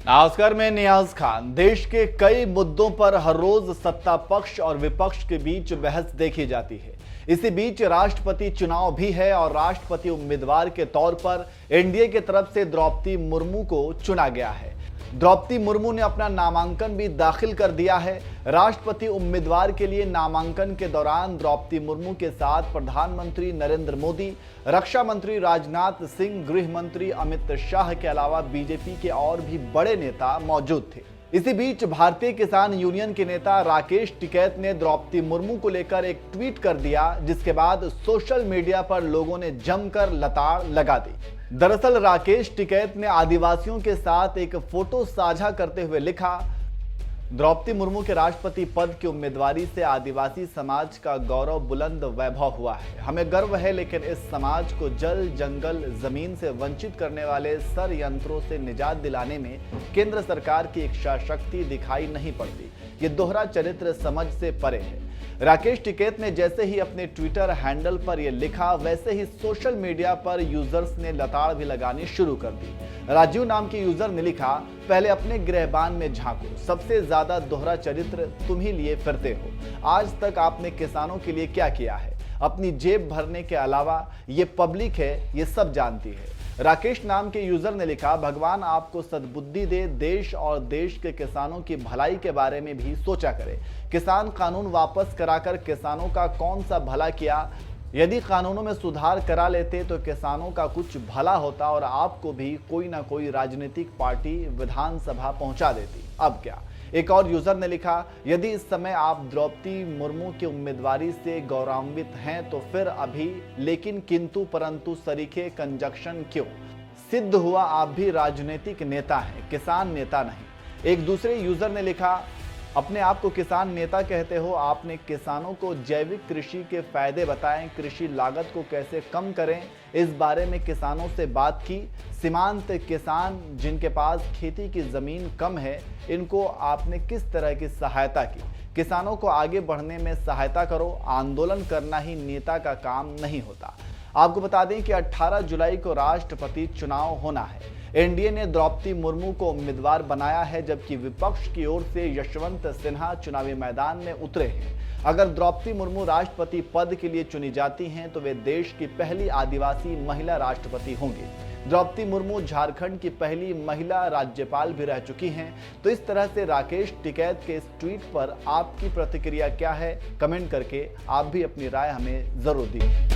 नमस्कार, मैं नियाज खान। देश के कई मुद्दों पर हर रोज सत्ता पक्ष और विपक्ष के बीच बहस देखी जाती है। इसी बीच राष्ट्रपति चुनाव भी है और राष्ट्रपति उम्मीदवार के तौर पर एनडीए की तरफ से द्रौपदी मुर्मू को चुना गया है। द्रौपदी मुर्मू ने अपना नामांकन भी दाखिल कर दिया है। राष्ट्रपति उम्मीदवार के लिए नामांकन के दौरान द्रौपदी मुर्मू के साथ प्रधानमंत्री नरेंद्र मोदी, रक्षा मंत्री राजनाथ सिंह, गृह मंत्री अमित शाह के अलावा बीजेपी के और भी बड़े नेता मौजूद थे। इसी बीच भारतीय किसान यूनियन के नेता राकेश टिकैत ने द्रौपदी मुर्मू को लेकर एक ट्वीट कर दिया, जिसके बाद सोशल मीडिया पर लोगों ने जमकर लताड़ लगा दी। दरअसल राकेश टिकैत ने आदिवासियों के साथ एक फोटो साझा करते हुए लिखा, द्रौपदी मुर्मू के राष्ट्रपति पद की उम्मीदवारी से आदिवासी समाज का गौरव बुलंद वैभव हुआ है। हमें गर्व है, लेकिन इस समाज को जल, जंगल, जमीन से वंचित करने वाले षड्यंत्रों से निजात दिलाने में केंद्र सरकार की इच्छा शक्ति दिखाई नहीं पड़ती। ये दोहरा चरित्र समझ से परे है। राकेश टिकैत ने जैसे ही अपने ट्विटर हैंडल पर यह लिखा, वैसे ही सोशल मीडिया पर यूजर्स ने लताड़ भी लगानी शुरू कर दी। राजीव नाम के यूजर ने लिखा, पहले अपने गृहबान में झांको, सबसे ज्यादा दोहरा चरित्र तुम ही लिए फिरते हो। आज तक आपने किसानों के लिए क्या किया है? अपनी जेब भरने के अलावा ये पब्लिक है, ये सब जानती है। राकेश नाम के यूजर ने लिखा, भगवान आपको सद्बुद्धि दे, देश और देश के किसानों की भलाई के बारे में भी सोचा करे। किसान कानून वापस कराकर किसानों का कौन सा भला किया? यदि कानूनों में सुधार करा लेते तो किसानों का कुछ भला होता और आपको भी कोई ना कोई राजनीतिक पार्टी विधानसभा पहुंचा देती। अब क्या? एक और यूजर ने लिखा, यदि इस समय आप द्रौपदी मुर्मू की उम्मीदवारी से गौरवान्वित हैं तो फिर अभी लेकिन किंतु परंतु सरीखे कंजक्शन क्यों? सिद्ध हुआ आप भी राजनीतिक नेता हैं, किसान नेता नहीं। एक दूसरे यूजर ने लिखा, अपने आप को किसान नेता कहते हो, आपने किसानों को जैविक कृषि के फायदे बताएं, कृषि लागत को कैसे कम करें, इस बारे में किसानों से बात की। सीमांत किसान जिनके पास खेती की जमीन कम है, इनको आपने किस तरह की सहायता की? किसानों को आगे बढ़ने में सहायता करो, आंदोलन करना ही नेता का काम नहीं होता। आपको बता दें कि 18 जुलाई को राष्ट्रपति चुनाव होना है। एनडीए ने द्रौपदी मुर्मू को उम्मीदवार बनाया है, जबकि विपक्ष की ओर से यशवंत सिन्हा चुनावी मैदान में उतरे हैं। अगर द्रौपदी मुर्मू राष्ट्रपति पद के लिए चुनी जाती हैं तो वे देश की पहली आदिवासी महिला राष्ट्रपति होंगी। द्रौपदी मुर्मू झारखंड की पहली महिला राज्यपाल भी रह चुकी हैं। तो इस तरह से राकेश टिकैत के इस ट्वीट पर आपकी प्रतिक्रिया क्या है? कमेंट करके आप भी अपनी राय हमें जरूर दीजिए।